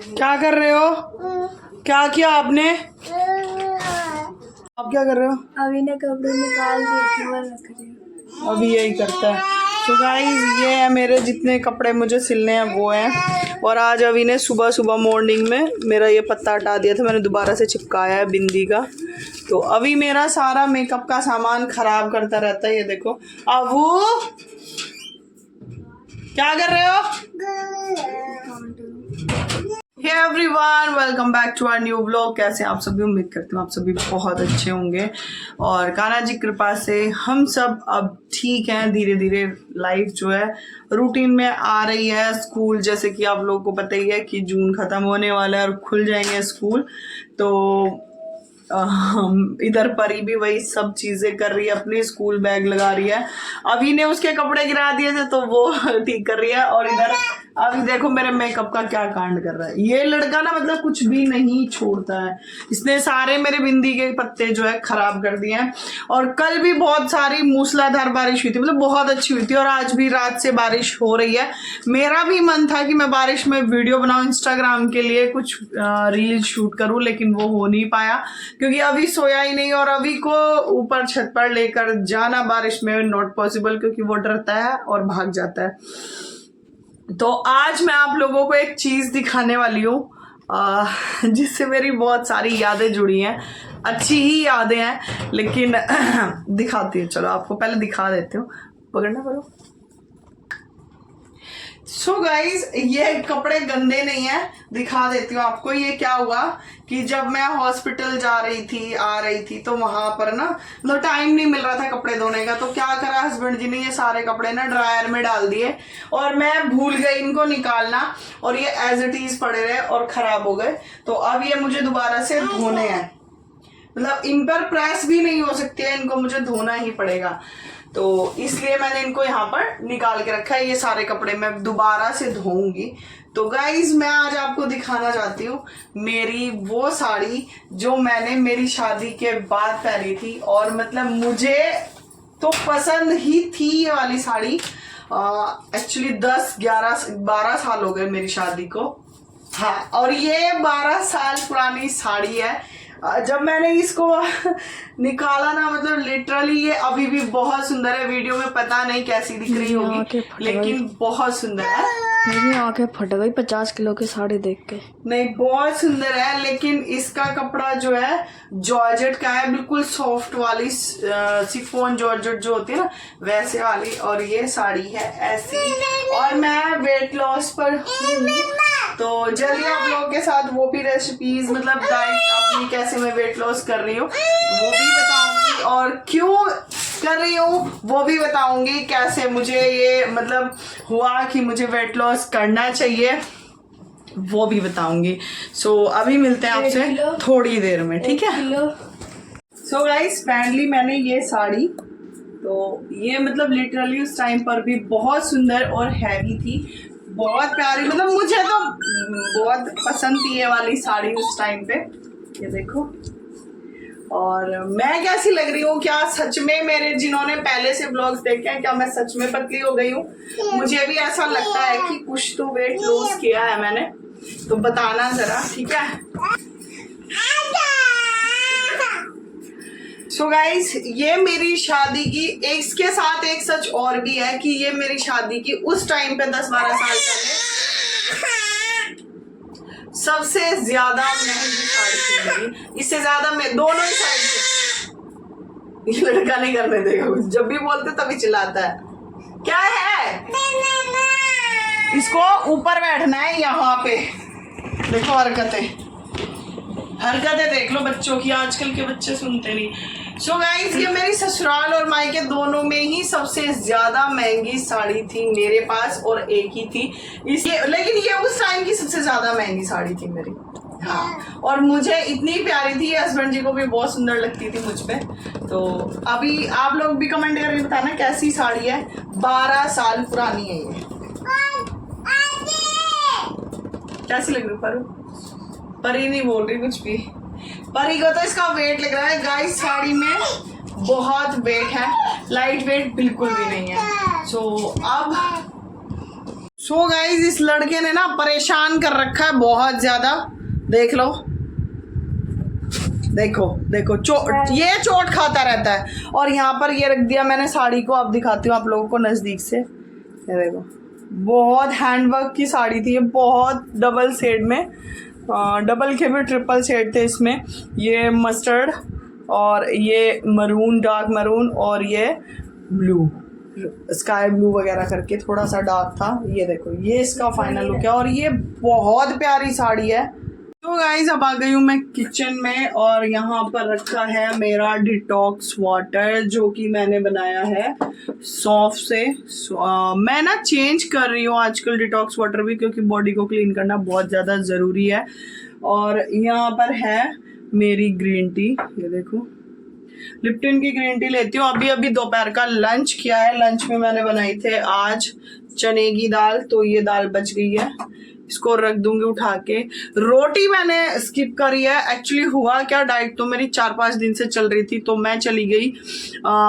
क्या कर रहे हो? क्या किया आपने? आप क्या कर रहे हो? अभी ने कपड़े निकाल दिए थे, वो रख रही हूँ। अभी यही करता है। तो गाइस ये है मेरे जितने कपड़े मुझे सिलने हैं वो हैं। और आज अभी ने सुबह सुबह मॉर्निंग में मेरा ये पत्ता हटा दिया था, मैंने दोबारा से चिपकाया है बिंदी का। तो अभी मेरा सारा मेकअप का सामान खराब करता रहता है। ये देखो अबू क्या कर रहे हो? Hey everyone, welcome back to our new vlog. कैसे आप सभी? उम्मीद करती हूँ आप सभी बहुत अच्छे होंगे और कान्हा जी कृपा से हम सब अब ठीक हैं। धीरे धीरे लाइफ जो है रूटीन में आ रही है। स्कूल जैसे कि आप लोगों को पता ही है कि जून खत्म होने वाला है और खुल जाएंगे स्कूल। तो इधर परी भी वही सब चीजें कर रही है, अपनी स्कूल बैग लगा रही है। अभी ने उसके कपड़े गिरा दिए थे तो वो ठीक कर रही है। और इधर अभी देखो मेरे मेकअप का क्या कांड कर रहा है ये लड़का ना, मतलब कुछ भी नहीं छोड़ता है। इसने सारे मेरे बिंदी के पत्ते जो है खराब कर दिए हैं। और कल भी बहुत सारी मूसलाधार बारिश हुई थी, मतलब बहुत अच्छी हुई थी। और आज भी रात से बारिश हो रही है। मेरा भी मन था कि मैं बारिश में वीडियो बनाऊं, इंस्टाग्राम के लिए कुछ रील शूट करूं, लेकिन वो हो नहीं पाया क्योंकि अभी सोया ही नहीं। और अभी को ऊपर छत पर लेकर जाना बारिश में नॉट पॉसिबल, क्योंकि वो डरता है और भाग जाता है। तो आज मैं आप लोगों को एक चीज दिखाने वाली हूँ जिससे मेरी बहुत सारी यादें जुड़ी हैं। अच्छी ही यादें हैं लेकिन दिखाती हूँ। चलो आपको पहले दिखा देती हूँ, पकड़ना पड़ो। सो गाइज ये कपड़े गंदे नहीं है, दिखा देती हूँ आपको। ये क्या हुआ कि जब मैं हॉस्पिटल जा रही थी आ रही थी तो वहां पर ना मतलब टाइम नहीं मिल रहा था कपड़े धोने का। तो क्या करा हस्बैंड जी ने, ये सारे कपड़े ना ड्रायर में डाल दिए और मैं भूल गई इनको निकालना। और ये एज इट इज पड़े रहे और खराब हो गए। तो अब ये मुझे दोबारा से धोने हैं, मतलब इन पर प्रेस भी नहीं हो सकती है, इनको मुझे धोना ही पड़ेगा। तो इसलिए मैंने इनको यहाँ पर निकाल के रखा है। ये सारे कपड़े मैं दोबारा से धोऊंगी। तो गाइज मैं आज आपको दिखाना चाहती हूँ मेरी वो साड़ी जो मैंने मेरी शादी के बाद पहनी थी। और मतलब मुझे तो पसंद ही थी ये वाली साड़ी। एक्चुअली 10-11-12 साल हो गए मेरी शादी को। हाँ, और ये 12 साल पुरानी साड़ी है। जब मैंने इसको निकाला ना, मतलब लिटरली ये अभी भी बहुत सुंदर है। वीडियो में पता नहीं कैसी दिख रही होगी लेकिन बहुत सुंदर है। मेरी आंखें फट गई 50 किलो की साड़ी देख के। नहीं बहुत सुंदर है, लेकिन इसका कपड़ा जो है जॉर्जेट का है, बिल्कुल सॉफ्ट वाली सिफोन जॉर्जेट जो होती है ना वैसे वाली। और ये साड़ी है ऐसी। और मैं वेट लॉस पर तो जल्दी आप लोगों के साथ वो भी रेसिपीज, मतलब डाइट अपनी कैसे मैं वेट लॉस कर रही हूँ वो भी बताऊंगी। और क्यों कर रही हूँ वो भी बताऊंगी। कैसे मुझे ये मतलब हुआ कि मुझे वेट लॉस करना चाहिए वो भी बताऊंगी। सो अभी मिलते हैं आपसे थोड़ी देर में, ठीक है? सो गाइस फाइनली मैंने ये साड़ी, तो ये मतलब लिटरली उस टाइम पर भी बहुत सुंदर और हैवी थी, बहुत प्यारी। मतलब मुझे तो बहुत पसंद थी ये वाली साड़ी उस टाइम पे। ये देखो। और मैं कैसी लग रही हूँ? क्या सच में मेरे जिन्होंने पहले से ब्लॉग्स देखे हैं, क्या मैं सच में पतली हो गई हूँ? मुझे भी ऐसा लगता है कि कुछ तो वेट लॉस किया है मैंने, तो बताना जरा, ठीक है? सो गाइज ये मेरी शादी की इसके साथ एक सच और भी है कि ये मेरी शादी की उस टाइम पे 10-12 साल पहले सबसे ज्यादा महंगी साड़ी थी मेरी। इससे ज्यादा मैं दोनों ही साइड से, ये लड़का नहीं करने देगा कुछ, जब भी बोलते तभी चिल्लाता है। क्या है? इसको ऊपर बैठना है यहाँ पे। देखो हरकतें देख लो बच्चों की, आजकल के बच्चे सुनते नहीं। सो गाइस ये मेरी ससुराल और मायके दोनों में ही सबसे ज्यादा महंगी साड़ी थी मेरे पास, और एक ही थी इसलिए, लेकिन ये उस टाइम की सबसे ज्यादा महंगी साड़ी थी मेरी। हाँ, और मुझे इतनी प्यारी थी, हस्बैंड जी को भी बहुत सुंदर लगती थी मुझ पे। तो अभी आप लोग भी कमेंट करके बताना कैसी साड़ी है। 12 साल पुरानी है ये। कैसी लग रही परी नहीं बोल रही कुछ भी। परी को तो इसका वेट लग रहा है गाइस, साड़ी में बहुत वेट है, लाइट वेट बिल्कुल भी नहीं है। सो सो गाइज इस लड़के ने ना परेशान कर रखा है बहुत ज्यादा। देख लो, देखो देखो ये चोट खाता रहता है। और यहाँ पर ये रख दिया मैंने साड़ी को, अब दिखाती हूँ आप लोगों को नजदीक से। ये देखो, बहुत हैंडवर्क की साड़ी थी ये, बहुत डबल शेड में, डबल के भी ट्रिपल शेड थे इसमें। ये मस्टर्ड और ये मरून, डार्क मरून, और ये ब्लू, स्काई ब्लू वगैरह करके थोड़ा सा डार्क था। ये देखो, ये इसका फाइनल लुक है और ये बहुत प्यारी साड़ी है। तो गाइज अब आ गई हूँ मैं किचन में और यहाँ पर रखा है मेरा डिटॉक्स वाटर जो कि मैंने बनाया है सौंफ से। मैं ना चेंज कर रही हूँ आजकल डिटॉक्स वाटर भी, क्योंकि बॉडी को क्लीन करना बहुत ज़्यादा ज़रूरी है। और यहाँ पर है मेरी ग्रीन टी, ये देखो लिप्टन की ग्रीन टी लेती हूँ। अभी अभी दोपहर का लंच किया है। लंच में मैंने बनाई थे आज चने की दाल, तो ये दाल बच गई है, इसको रख दूंगी उठा के। रोटी मैंने स्किप करी है। एक्चुअली हुआ क्या, डाइट तो मेरी 4-5 दिन से चल रही थी, तो मैं चली गई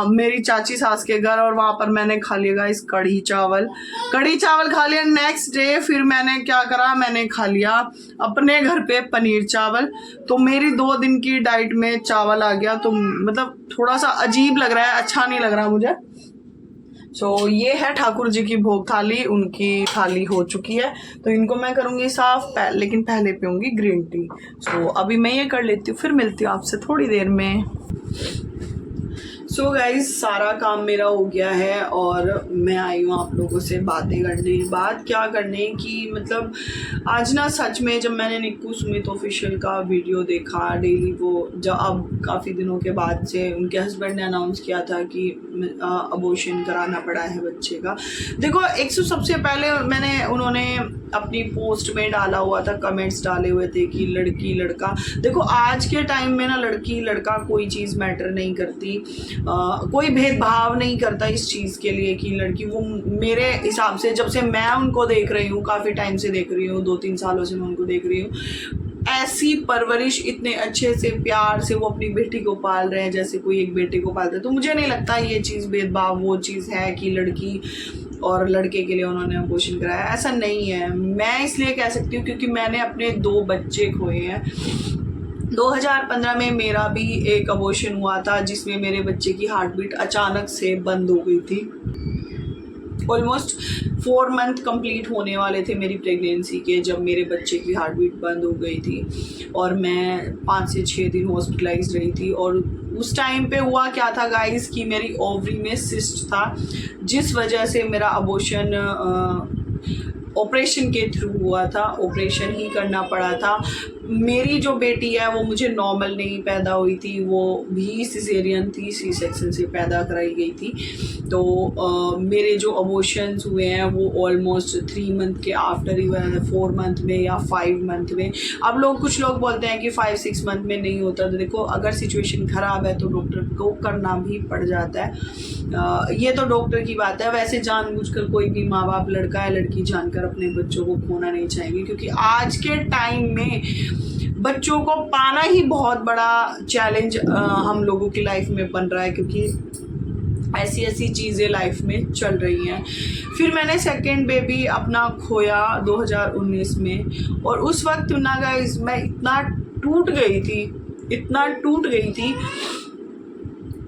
मेरी चाची सास के घर और वहां पर मैंने खा लिया इस कढ़ी चावल खा लिया। नेक्स्ट डे फिर मैंने क्या करा, मैंने खा लिया अपने घर पे पनीर चावल। तो मेरी 2 दिन की डाइट में चावल आ गया, तो मतलब थोड़ा सा अजीब लग रहा है, अच्छा नहीं लग रहा मुझे। सो ये है ठाकुर जी की भोग थाली, उनकी थाली हो चुकी है, तो इनको मैं करूंगी साफ, लेकिन पहले पीऊंगी ग्रीन टी। सो अभी मैं ये कर लेती हूँ, फिर मिलती हूँ आपसे थोड़ी देर में। सो गाइज सारा काम मेरा हो गया है और मैं आई हूँ आप लोगों से बातें करने। बात क्या करने की, मतलब आज ना सच में जब मैंने निक्कू सुमित ऑफिशियल का वीडियो देखा डेली, वो जब अब काफ़ी दिनों के बाद से उनके हस्बैंड ने अनाउंस किया था कि अबॉर्शन कराना पड़ा है बच्चे का। देखो एक तो सबसे पहले उन्होंने अपनी पोस्ट में डाला हुआ था, कमेंट्स डाले हुए थे कि लड़की लड़का। देखो आज के टाइम में ना लड़की लड़का कोई चीज़ मैटर नहीं करती, कोई भेदभाव नहीं करता इस चीज़ के लिए कि लड़की। वो मेरे हिसाब से जब से मैं उनको देख रही हूँ, काफ़ी टाइम से देख रही हूँ, 2-3 सालों से मैं उनको देख रही हूँ, ऐसी परवरिश इतने अच्छे से प्यार से वो अपनी बेटी को पाल रहे हैं जैसे कोई एक बेटे को पालते हैं। तो मुझे नहीं लगता ये चीज़ भेदभाव वो चीज़ है कि लड़की और लड़के के लिए उन्होंने अबॉर्शन कराया, ऐसा नहीं है। मैं इसलिए कह सकती हूँ क्योंकि मैंने अपने 2 बच्चे खोए हैं। 2015 में मेरा भी एक अबॉर्शन हुआ था जिसमें मेरे बच्चे की हार्ट बीट अचानक से बंद हो गई थी। ऑलमोस्ट 4 मंथ कंप्लीट होने वाले थे मेरी प्रेगनेंसी के जब मेरे बच्चे की हार्ट बीट बंद हो गई थी और मैं 5 से 6 दिन हॉस्पिटलाइज रही थी। और उस टाइम पे हुआ क्या था गाइस कि मेरी ओवरी में सिस्ट था, जिस वजह से मेरा अबॉर्शन ऑपरेशन के थ्रू हुआ था, ऑपरेशन ही करना पड़ा था। मेरी जो बेटी है वो मुझे नॉर्मल नहीं पैदा हुई थी, वो भी सिजेरियन थी, सी सेक्शन से पैदा कराई गई थी। तो मेरे जो अबॉर्शंस हुए हैं वो ऑलमोस्ट 3 मंथ के आफ्टर ही हुए हैं, 4 मंथ में या 5 मंथ में। अब कुछ लोग बोलते हैं कि 5-6 मंथ में नहीं होता। तो देखो अगर सिचुएशन ख़राब है तो डॉक्टर को करना भी पड़ जाता है, ये तो डॉक्टर की बात है। वैसे जानबूझकर कोई भी माँ बाप, लड़का है लड़की, जानकर अपने बच्चों को खोना नहीं चाहेंगे, क्योंकि आज के टाइम में बच्चों को पाना ही बहुत बड़ा चैलेंज हम लोगों की लाइफ में बन रहा है, क्योंकि ऐसी ऐसी चीज़ें लाइफ में चल रही हैं। फिर मैंने सेकेंड बेबी अपना खोया 2019 में, और उस वक्त ना गाइस मैं इतना टूट गई थी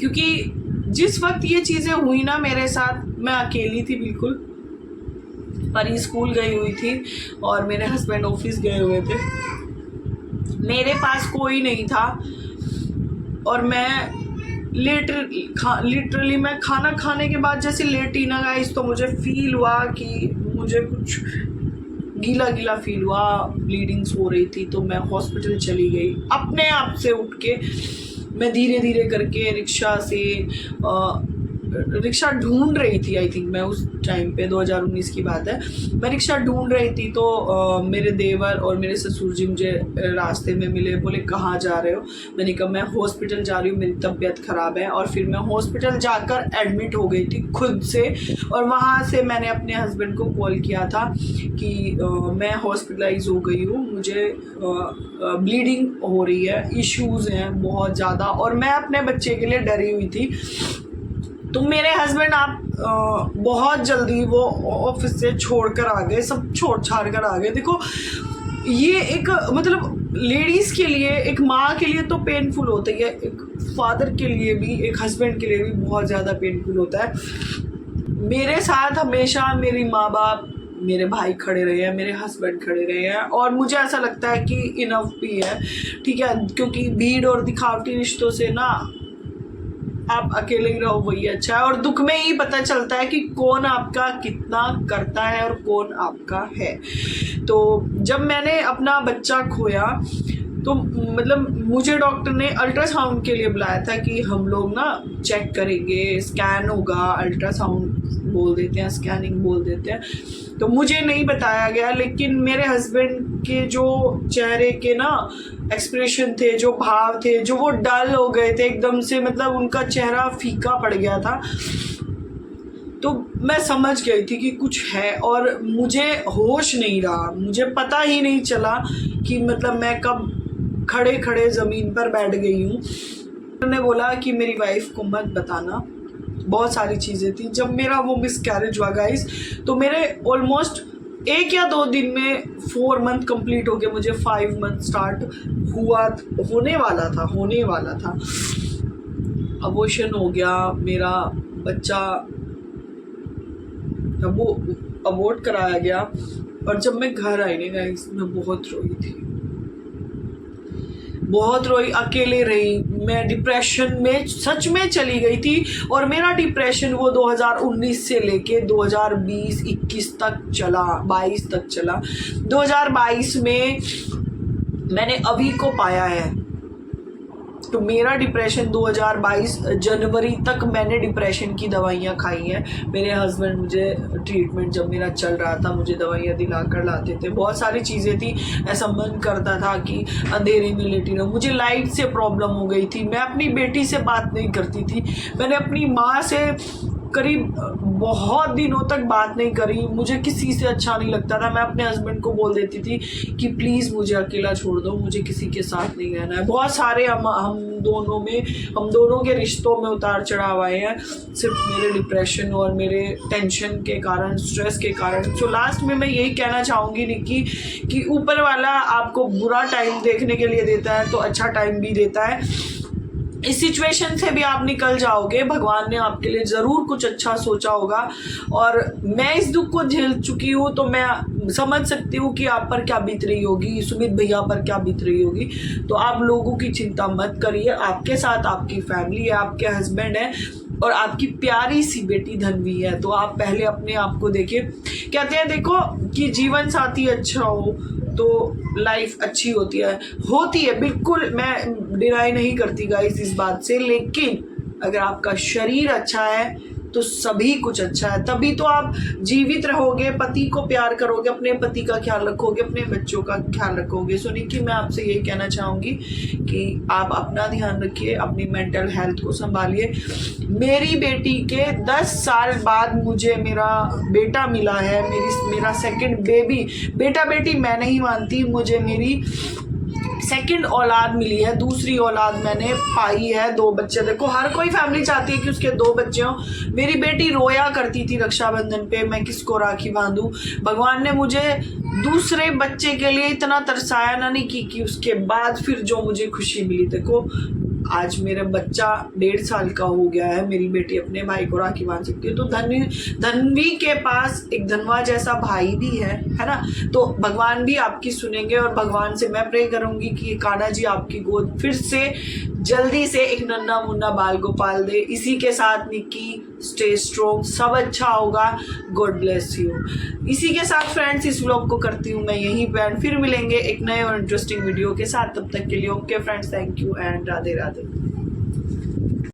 क्योंकि जिस वक्त ये चीज़ें हुई ना मेरे साथ, मैं अकेली थी बिल्कुल। परी स्कूल गई हुई थी और मेरे हस्बैंड ऑफिस गए हुए थे, मेरे पास कोई नहीं था। और मैं लिटरली मैं खाना खाने के बाद जैसे लेटी ना गाइस, तो मुझे फील हुआ कि मुझे कुछ गीला गीला फील हुआ, ब्लीडिंग्स हो रही थी। तो मैं हॉस्पिटल चली गई अपने आप से उठ के। मैं धीरे धीरे करके रिक्शा ढूंढ रही थी। आई थिंक मैं उस टाइम पे 2019 की बात है, मैं रिक्शा ढूंढ रही थी। तो मेरे देवर और मेरे ससुर जी मुझे रास्ते में मिले, बोले कहाँ जा रहे हो? मैंने कहा मैं हॉस्पिटल जा रही हूँ, मेरी तबीयत ख़राब है। और फिर मैं हॉस्पिटल जाकर एडमिट हो गई थी खुद से। और वहाँ से मैंने अपने हस्बैंड को कॉल किया था कि मैं हॉस्पिटलाइज हो गई हूँ, मुझे ब्लीडिंग हो रही है, इश्यूज़ हैं बहुत ज़्यादा, और मैं अपने बच्चे के लिए डरी हुई थी। तो मेरे हस्बैंड आप बहुत जल्दी वो ऑफिस से छोड़ कर आ गए, सब छोड़ छाड़ कर आ गए। देखो ये एक मतलब लेडीज के लिए, एक माँ के लिए तो पेनफुल होता ही है, एक फादर के लिए भी, एक हस्बैंड के लिए भी बहुत ज़्यादा पेनफुल होता है। मेरे साथ हमेशा मेरी माँ बाप, मेरे भाई खड़े रहे हैं, मेरे हस्बैंड खड़े रहे हैं, और मुझे ऐसा लगता है कि इनफ भी है, ठीक है। क्योंकि भीड़ और दिखावटी रिश्तों से ना आप अकेले ही रहो वही अच्छा है, और दुख में ही पता चलता है कि कौन आपका कितना करता है और कौन आपका है। तो जब मैंने अपना बच्चा खोया तो मतलब मुझे डॉक्टर ने अल्ट्रासाउंड के लिए बुलाया था कि हम लोग ना चेक करेंगे, स्कैन होगा, अल्ट्रासाउंड बोल देते हैं, स्कैनिंग बोल देते हैं। तो मुझे नहीं बताया गया, लेकिन मेरे हस्बैंड के जो चेहरे के ना एक्सप्रेशन थे, जो भाव थे, जो वो डल हो गए थे एकदम से, मतलब उनका चेहरा फीका पड़ गया था। तो मैं समझ गई थी कि कुछ है, और मुझे होश नहीं रहा, मुझे पता ही नहीं चला कि मतलब मैं कब खड़े खड़े ज़मीन पर बैठ गई हूँ। उन्होंने बोला कि मेरी वाइफ को मत बताना, बहुत सारी चीज़ें थी। जब मेरा वो मिसकैरेज हुआ गाइस, तो मेरे ऑलमोस्ट 1 या 2 दिन में 4 मंथ कंप्लीट हो गए, मुझे 5 मंथ स्टार्ट होने वाला था। अबॉर्शन हो गया, मेरा बच्चा वो अबॉर्ट कराया गया। और जब मैं घर आई ना गाइस, मैं बहुत रोई थी, बहुत रोई, अकेले रही, मैं डिप्रेशन में सच में चली गई थी। और मेरा डिप्रेशन वो 2019 से लेके 2020-21 तक चला, 22 तक चला। 2022 में मैंने अभी को पाया है। तो मेरा डिप्रेशन 2022 जनवरी तक मैंने डिप्रेशन की दवाइयाँ खाई हैं। मेरे हस्बैंड मुझे ट्रीटमेंट जब मेरा चल रहा था मुझे दवाइयाँ दिला कर लाते थे, बहुत सारी चीज़ें थी। ऐसा मन करता था कि अंधेरे में लेटी रहूं। मुझे लाइट से प्रॉब्लम हो गई थी, मैं अपनी बेटी से बात नहीं करती थी, मैंने अपनी माँ से करीब बहुत दिनों तक बात नहीं करी, मुझे किसी से अच्छा नहीं लगता था। मैं अपने हस्बैंड को बोल देती थी कि प्लीज़ मुझे अकेला छोड़ दो, मुझे किसी के साथ नहीं रहना है। बहुत सारे हम दोनों के रिश्तों में उतार चढ़ाव आए हैं, सिर्फ मेरे डिप्रेशन और मेरे टेंशन के कारण, स्ट्रेस के कारण। सो लास्ट में मैं यही कहना चाहूँगी निक्की कि ऊपर वाला आपको बुरा टाइम देखने के लिए देता है तो अच्छा टाइम भी देता है। इस सिचुएशन से भी आप निकल जाओगे, भगवान ने आपके लिए ज़रूर कुछ अच्छा सोचा होगा। और मैं इस दुख को झेल चुकी हूँ तो मैं समझ सकती हूँ कि आप पर क्या बीत रही होगी, सुमित भैया पर क्या बीत रही होगी। तो आप लोगों की चिंता मत करिए, आपके साथ आपकी फैमिली है, आपके हस्बैंड है और आपकी प्यारी सी बेटी धनवी है। तो आप पहले अपने आप को देखिए। कहते हैं देखो कि जीवन साथी अच्छा हो तो लाइफ अच्छी होती है, बिल्कुल मैं डिनाई नहीं करती गाइस इस बात से। लेकिन अगर आपका शरीर अच्छा है तो सभी कुछ अच्छा है, तभी तो आप जीवित रहोगे, पति को प्यार करोगे, अपने पति का ख्याल रखोगे, अपने बच्चों का ख्याल रखोगे। सो निक्की, मैं आपसे यही कहना चाहूँगी कि आप अपना ध्यान रखिए, अपनी मेंटल हेल्थ को संभालिए। मेरी बेटी के 10 साल बाद मुझे मेरा बेटा मिला है, मेरा सेकंड बेबी। बेटा बेटी मैं नहीं मानती, मुझे मेरी सेकंड औलाद मिली है, दूसरी औलाद मैंने पाई है, 2 बच्चे। देखो हर कोई फैमिली चाहती है कि उसके 2 बच्चे हों। मेरी बेटी रोया करती थी रक्षाबंधन पे, मैं किसको राखी बांधूं। भगवान ने मुझे दूसरे बच्चे के लिए इतना तरसाया ना नहीं कि उसके बाद फिर जो मुझे खुशी मिली। देखो आज मेरा बच्चा 1.5 साल का हो गया है, मेरी बेटी अपने भाई को राखी बांध सकती है। तो धनवी के पास एक धनवा जैसा भाई भी है ना। तो भगवान भी आपकी सुनेंगे और भगवान से मैं प्रे करूंगी कि कान्हा जी आपकी गोद फिर से जल्दी से एक नन्ना मुन्ना बाल गोपाल दे। इसी के साथ निक्की स्टे स्ट्रॉन्ग, सब अच्छा होगा, गॉड ब्लेस यू। इसी के साथ फ्रेंड्स इस व्लॉग को करती हूँ मैं यहीं पे, फिर मिलेंगे एक नए और इंटरेस्टिंग वीडियो के साथ। तब तक के लिए okay friends, thank you and Radhe Radhe.